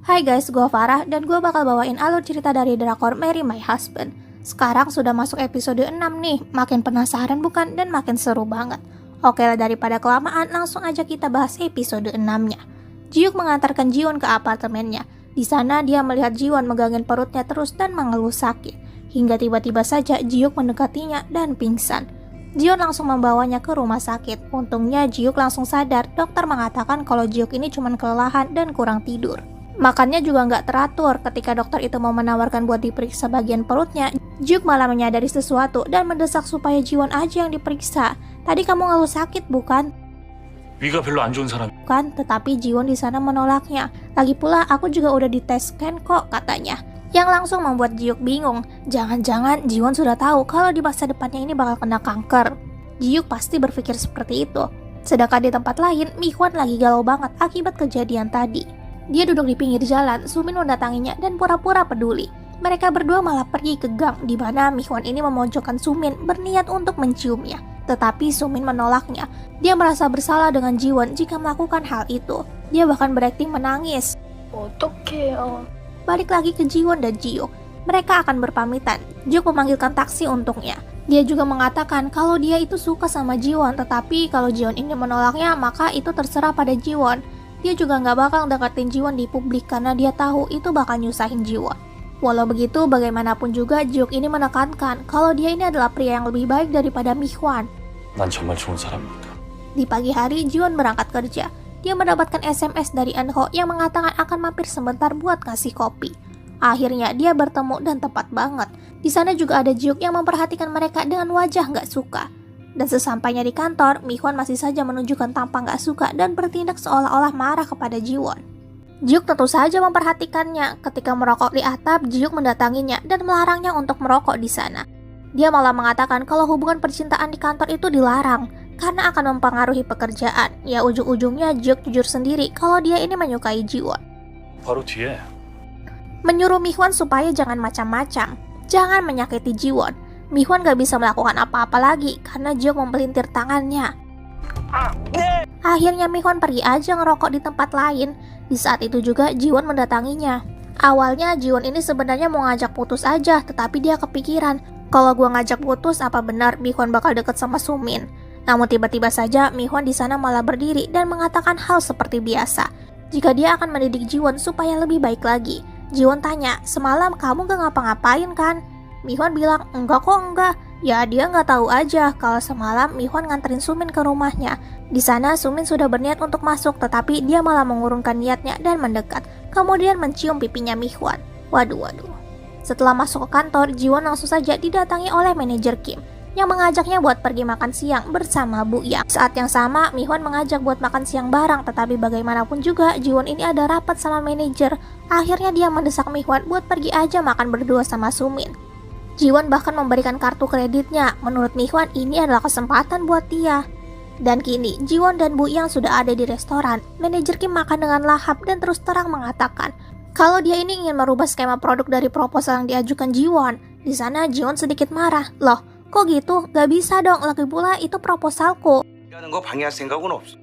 Hai guys, gue Farah dan gue bakal bawain alur cerita dari drakor Marry My Husband. Sekarang sudah masuk episode 6 nih, makin penasaran bukan dan makin seru banget. Oke lah, daripada kelamaan, langsung aja kita bahas episode 6-nya. Jiuk mengantarkan Jiwon ke apartemennya. Di sana dia melihat Jiwon megangin perutnya terus dan mengeluh sakit. Hingga tiba-tiba saja Jiuk mendekatinya dan pingsan. Jiwon langsung membawanya ke rumah sakit. Untungnya Jiuk langsung sadar, dokter mengatakan kalau Jiuk ini cuma kelelahan dan kurang tidur. Makannya juga nggak teratur. Ketika dokter itu mau menawarkan buat diperiksa bagian perutnya, Jiuk malah menyadari sesuatu dan mendesak supaya Jiwon aja yang diperiksa. Tadi kamu ngeluh sakit bukan? 위가 별로 안 좋은 사람. Bukan, tetapi Jiwon di sana menolaknya. Lagi pula aku juga udah dites scan kok, katanya. Yang langsung membuat Jiuk bingung. Jangan-jangan Jiwon sudah tahu kalau di masa depannya ini bakal kena kanker. Jiuk pasti berpikir seperti itu. Sedangkan di tempat lain, Mihwan lagi galau banget akibat kejadian tadi. Dia duduk di pinggir jalan, Sumin mendatanginya dan pura-pura peduli. Mereka berdua malah pergi ke gang di mana Mihwan ini memojokkan Sumin berniat untuk menciumnya. Tetapi Sumin menolaknya. Dia merasa bersalah dengan Jiwon jika melakukan hal itu. Dia bahkan berakting menangis. 어떡해요. Balik lagi ke Jiwon dan Jiuk. Mereka akan berpamitan. Jiuk memanggilkan taksi untuknya. Dia juga mengatakan kalau dia itu suka sama Jiwon, tetapi kalau Jiwon ini menolaknya maka itu terserah pada Jiwon. Dia juga nggak bakal deketin Jiwon di publik karena dia tahu itu bakal nyusahin Jiwon. Walau begitu, bagaimanapun juga Jiuk ini menekankan kalau dia ini adalah pria yang lebih baik daripada Mihwan. 난 정말 좋은 사람이니까. Di pagi hari, Jiwon berangkat kerja. Dia mendapatkan SMS dari Eunho yang mengatakan akan mampir sebentar buat ngasih kopi. Akhirnya dia bertemu dan tepat banget. Di sana juga ada Jiuk yang memperhatikan mereka dengan wajah nggak suka. Dan sesampainya di kantor, Mihwan masih saja menunjukkan tampang gak suka dan bertindak seolah-olah marah kepada Jiwon. Jiuk tentu saja memperhatikannya. Ketika merokok di atap, Jiuk mendatanginya dan melarangnya untuk merokok di sana. Dia malah mengatakan kalau hubungan percintaan di kantor itu dilarang karena akan mempengaruhi pekerjaan. Ya ujung-ujungnya Jiuk jujur sendiri kalau dia ini menyukai Jiwon. 바로 뒤에. Menyuruh Mihwan supaya jangan macam-macam, jangan menyakiti Jiwon. Mihwan gak bisa melakukan apa-apa lagi karena Jiuk mempelintir tangannya. Akhirnya Mihwan pergi aja ngerokok di tempat lain. Di saat itu juga Jiwon mendatanginya. Awalnya Jiwon ini sebenarnya mau ngajak putus aja, tetapi dia kepikiran kalau gua ngajak putus apa benar Mihwan bakal deket sama Sumin. Namun tiba-tiba saja Mihwan di sana malah berdiri dan mengatakan hal seperti biasa. Jika dia akan mendidik Jiwon supaya lebih baik lagi. Jiwon tanya, semalam kamu gak ngapa-ngapain kan? Mihwan bilang, enggak kok enggak. Ya dia nggak tahu aja kalau semalam Mihwan nganterin Sumin ke rumahnya. Di sana Sumin sudah berniat untuk masuk, tetapi dia malah mengurungkan niatnya dan mendekat. Kemudian mencium pipinya Mihwan. Waduh. Setelah masuk ke kantor, Jiwon langsung saja didatangi oleh manajer Kim yang mengajaknya buat pergi makan siang bersama Bu Yang. Saat yang sama, Mihwan mengajak buat makan siang bareng, tetapi bagaimanapun juga Jiwon ini ada rapat sama manajer. Akhirnya dia mendesak Mihwan buat pergi aja makan berdua sama Sumin. Jiwon bahkan memberikan kartu kreditnya. Menurut Mihwan ini adalah kesempatan buat dia. Dan kini Jiwon dan Bu Yang sudah ada di restoran. Manajer Kim makan dengan lahap dan terus terang mengatakan kalau dia ini ingin merubah skema produk dari proposal yang diajukan Jiwon. Di sana Jiwon sedikit marah. Loh, kok gitu? Gak bisa dong, lagi pula itu proposalku. 하는 거 방해할 생각은 없어.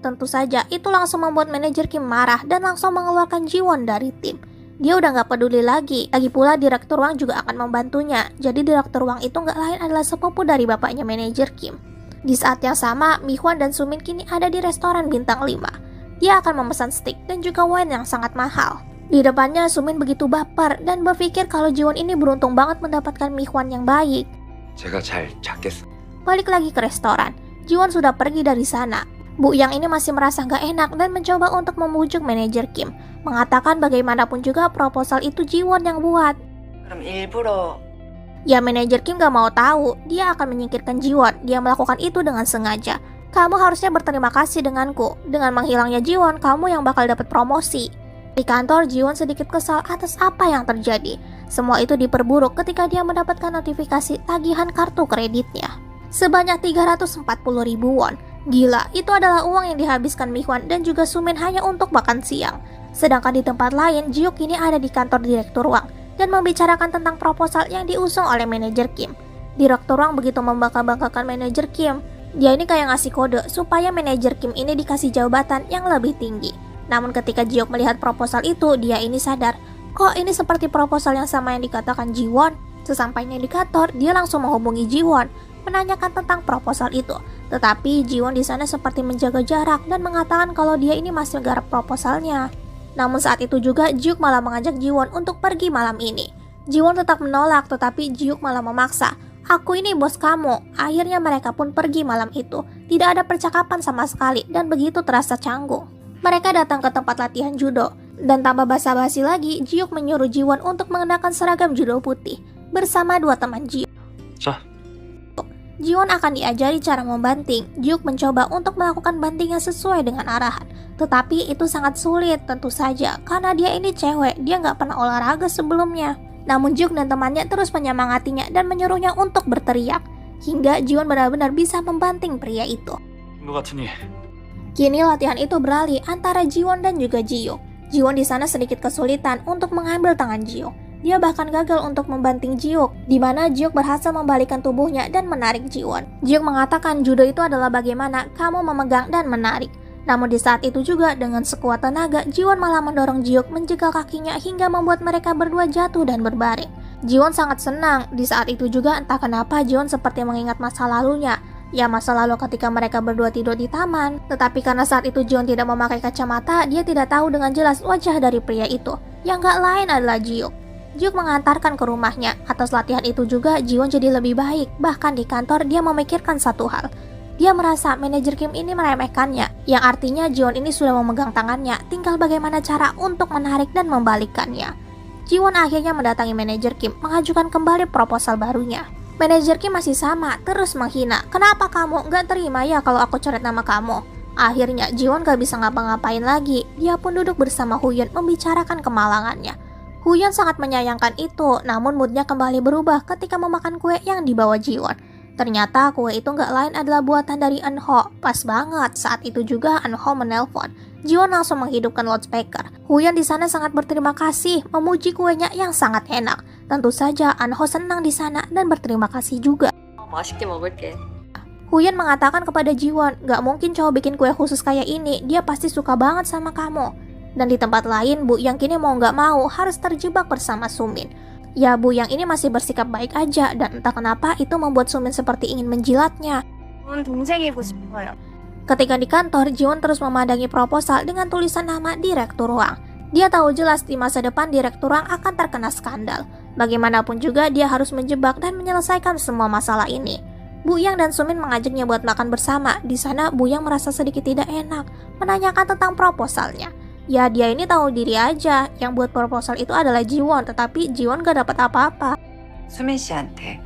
Tentu saja itu langsung membuat manajer Kim marah dan langsung mengeluarkan Jiwon dari tim. Dia udah gak peduli lagi. Lagi pula direktur Wang juga akan membantunya. Jadi direktur Wang itu gak lain adalah sepupu dari bapaknya manajer Kim. Di saat yang sama, Mihwan dan Sumin kini ada di restoran bintang 5. Dia akan memesan steak dan juga wine yang sangat mahal. Di depannya Sumin begitu baper dan berpikir kalau Jiwon ini beruntung banget mendapatkan Mihwan yang baik. 제가 잘 잡겠어. Balik lagi ke restoran. Jiwon sudah pergi dari sana. Bu Yang ini masih merasa gak enak dan mencoba untuk memujuk manajer Kim, mengatakan bagaimanapun juga proposal itu Jiwon yang buat. 그럼 일부러 Ya manajer Kim gak mau tahu, dia akan menyingkirkan Jiwon. Dia melakukan itu dengan sengaja. Kamu harusnya berterima kasih denganku. Dengan menghilangnya Jiwon, kamu yang bakal dapat promosi. Di kantor, Jiwon sedikit kesal atas apa yang terjadi. Semua itu diperburuk ketika dia mendapatkan notifikasi tagihan kartu kreditnya sebanyak 340.000 won. Gila, itu adalah uang yang dihabiskan Mihwan dan juga Sumin hanya untuk makan siang. Sedangkan di tempat lain, Jiuk ini ada di kantor direktur Wang dan membicarakan tentang proposal yang diusung oleh manajer Kim. Direktur Wang begitu membangga-banggakan manajer Kim. Dia ini kayak ngasih kode supaya manajer Kim ini dikasih jabatan yang lebih tinggi. Namun ketika Jiwook melihat proposal itu, dia ini sadar, kok ini seperti proposal yang sama yang dikatakan Jiwon. Sesampainya di kantor, dia langsung menghubungi Jiwon, menanyakan tentang proposal itu. Tetapi Jiwon di sana seperti menjaga jarak dan mengatakan kalau dia ini masih garap proposalnya. Namun saat itu juga Jiwook malah mengajak Jiwon untuk pergi malam ini. Jiwon tetap menolak, tetapi Jiwook malah memaksa. Aku ini bos kamu. Akhirnya mereka pun pergi malam itu. Tidak ada percakapan sama sekali dan begitu terasa canggung. Mereka datang ke tempat latihan judo. Dan tanpa basa-basi lagi, Jiwook menyuruh Jiwon untuk mengenakan seragam judo putih bersama dua teman Jiwook. 자, Jiwon akan diajari cara membanting. Jiwook mencoba untuk melakukan banting yang sesuai dengan arahan. Tetapi itu sangat sulit tentu saja, karena dia ini cewek, dia nggak pernah olahraga sebelumnya. Namun Jiwook dan temannya terus menyemangatinya dan menyuruhnya untuk berteriak, hingga Jiwon benar-benar bisa membanting pria itu. 것 같으니 Kini latihan itu beralih antara Jiwon dan juga Jiwook. Jiwon di sana sedikit kesulitan untuk mengambil tangan Jiwook. Dia bahkan gagal untuk membanting Jiwook, di mana Jiwook berhasil membalikkan tubuhnya dan menarik Jiwon. Jiwook mengatakan judo itu adalah bagaimana kamu memegang dan menarik. Namun di saat itu juga dengan sekuat tenaga, Jiwon malah mendorong Jiwook menjegal kakinya hingga membuat mereka berdua jatuh dan berbaring. Jiwon sangat senang. Di saat itu juga entah kenapa Jiwon seperti mengingat masa lalunya. Ya, masa lalu ketika mereka berdua tidur di taman. Tetapi karena saat itu Jiwon tidak memakai kacamata, dia tidak tahu dengan jelas wajah dari pria itu. Yang gak lain adalah Jiwook. Jiwook mengantarkan ke rumahnya. Atas latihan itu juga Jiwon jadi lebih baik. Bahkan di kantor dia memikirkan satu hal. Dia merasa manajer Kim ini meremehkannya, yang artinya Jiwon ini sudah memegang tangannya, tinggal bagaimana cara untuk menarik dan membalikkannya. Jiwon akhirnya mendatangi manajer Kim, mengajukan kembali proposal barunya. Manajer Kim masih sama, terus menghina. Kenapa kamu nggak terima ya kalau aku coret nama kamu? Akhirnya Jiwon gak bisa ngapa-ngapain lagi. Dia pun duduk bersama Huyeon membicarakan kemalangannya. Huyeon sangat menyayangkan itu, namun moodnya kembali berubah ketika memakan kue yang dibawa Jiwon. Ternyata kue itu nggak lain adalah buatan dari Eunho. Pas banget, saat itu juga Eunho menelpon. Jiwon langsung menghidupkan loudspeaker. Huyeon di sana sangat berterima kasih, memuji kuenya yang sangat enak. Tentu saja Eunho senang di sana dan berterima kasih juga. 맛있게 먹을게. Huyeon mengatakan kepada Jiwon, gak mungkin cowok bikin kue khusus kayak ini, dia pasti suka banget sama kamu. Dan di tempat lain, Bu yang kini mau gak mau harus terjebak bersama Sumin. Ya, Bu yang ini masih bersikap baik aja, dan entah kenapa itu membuat Sumin seperti ingin menjilatnya. 동생이고 싶어요. Ketika di kantor, Jiwon terus memandangi proposal dengan tulisan nama Direktur Ruang. Dia tahu jelas di masa depan Direktur Ruang akan terkena skandal. Bagaimanapun juga dia harus menjebak dan menyelesaikan semua masalah ini. Bu Yang dan Sumin mengajaknya buat makan bersama. Di sana Bu Yang merasa sedikit tidak enak, menanyakan tentang proposalnya. Ya, dia ini tahu diri aja, yang buat proposal itu adalah Jiwon, tetapi Jiwon gak dapat apa-apa. 수민 씨한테.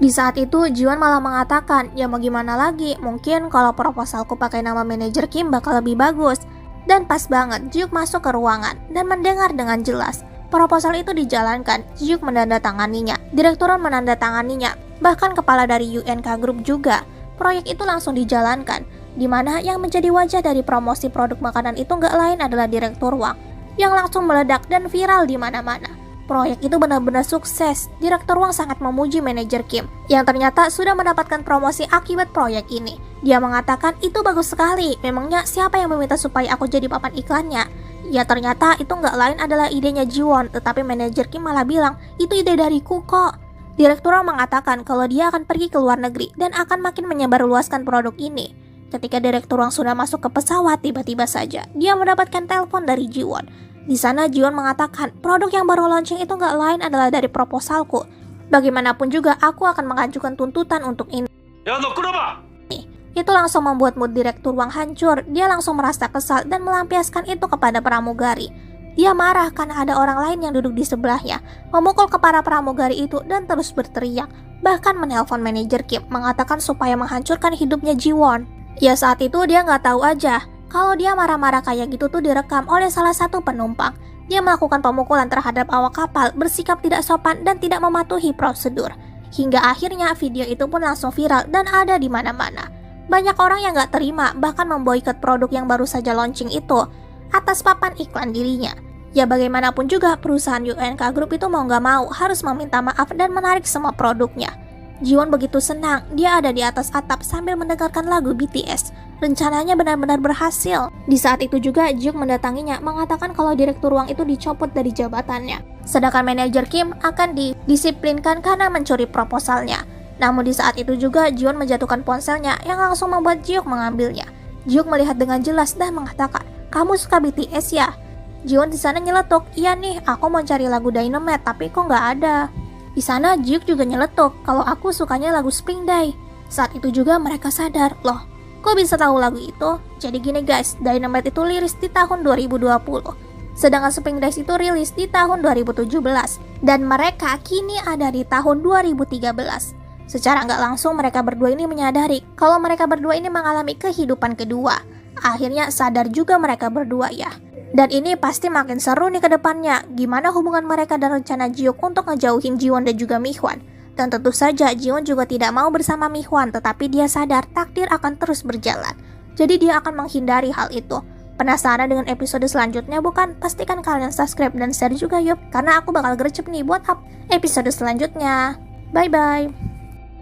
Di saat itu Jiwon malah mengatakan, ya mau gimana lagi, mungkin kalau proposalku pakai nama manajer Kim bakal lebih bagus. Dan pas banget Jiwook masuk ke ruangan dan mendengar dengan jelas proposal itu dijalankan. Jiwook menandatanganinya, direkturan menandatanganinya, bahkan kepala dari UNK Group juga. Proyek itu langsung dijalankan, di mana yang menjadi wajah dari promosi produk makanan itu nggak lain adalah Direktur Wang, yang langsung meledak dan viral di mana-mana. Proyek itu benar-benar sukses. Direktur Wang sangat memuji manajer Kim, yang ternyata sudah mendapatkan promosi akibat proyek ini. Dia mengatakan itu bagus sekali. Memangnya siapa yang meminta supaya aku jadi papan iklannya? Ya, ternyata itu nggak lain adalah idenya Jiwon, tetapi manajer Kim malah bilang itu ide dariku kok. Direktur Wang mengatakan kalau dia akan pergi ke luar negeri dan akan makin menyebarluaskan produk ini. Ketika Direktur Wang sudah masuk ke pesawat, tiba-tiba saja dia mendapatkan telepon dari Jiwon. Di sana Jiwon mengatakan produk yang baru launching itu nggak lain adalah dari proposalku. Bagaimanapun juga aku akan mengajukan tuntutan untuk ini. 야, 너 끊어봐! Itu langsung membuat mood Direktur Wang hancur. Dia langsung merasa kesal dan melampiaskan itu kepada pramugari. Dia marah karena ada orang lain yang duduk di sebelahnya, memukul kepala pramugari itu dan terus berteriak. Bahkan menelpon manajer Kim, mengatakan supaya menghancurkan hidupnya Jiwon. Ya, saat itu dia nggak tahu aja kalau dia marah-marah kayak gitu tuh direkam oleh salah satu penumpang. Dia melakukan pemukulan terhadap awak kapal, bersikap tidak sopan dan tidak mematuhi prosedur. Hingga akhirnya video itu pun langsung viral dan ada di mana-mana. Banyak orang yang nggak terima, bahkan memboikot produk yang baru saja launching itu atas papan iklan dirinya. Ya, bagaimanapun juga perusahaan UNK Group itu mau nggak mau harus meminta maaf dan menarik semua produknya. Jiwon begitu senang, dia ada di atas atap sambil mendengarkan lagu BTS. Rencananya benar-benar berhasil. Di saat itu juga Jiuk mendatanginya mengatakan kalau direktur ruang itu dicopot dari jabatannya. Sedangkan manajer Kim akan didisiplinkan karena mencuri proposalnya. Namun di saat itu juga Jiwon menjatuhkan ponselnya yang langsung membuat Jiuk mengambilnya. Jiuk melihat dengan jelas dan mengatakan, "Kamu suka BTS ya?" Jiwon di sana nyeletuk, "Iya nih, aku mau cari lagu Dynamite tapi kok nggak ada." Di sana Jiuk juga nyeletuk, "Kalau aku sukanya lagu Spring Day." Saat itu juga mereka sadar, loh, kok bisa tahu lagu itu? Jadi gini guys, Dynamite itu liris di tahun 2020. Sedangkan Spring Days itu rilis di tahun 2017. Dan mereka kini ada di tahun 2013. Secara nggak langsung mereka berdua ini menyadari kalau mereka berdua ini mengalami kehidupan kedua. Akhirnya sadar juga mereka berdua ya. Dan ini pasti makin seru nih ke depannya. Gimana hubungan mereka dan rencana Jiuk untuk ngejauhin Jiwon dan juga Mihwan. Dan tentu saja Jiwon juga tidak mau bersama Mihwan, tetapi dia sadar takdir akan terus berjalan. Jadi dia akan menghindari hal itu. Penasaran dengan episode selanjutnya bukan? Pastikan kalian subscribe dan share juga yuk, karena aku bakal gercep nih buat up episode selanjutnya. Bye bye.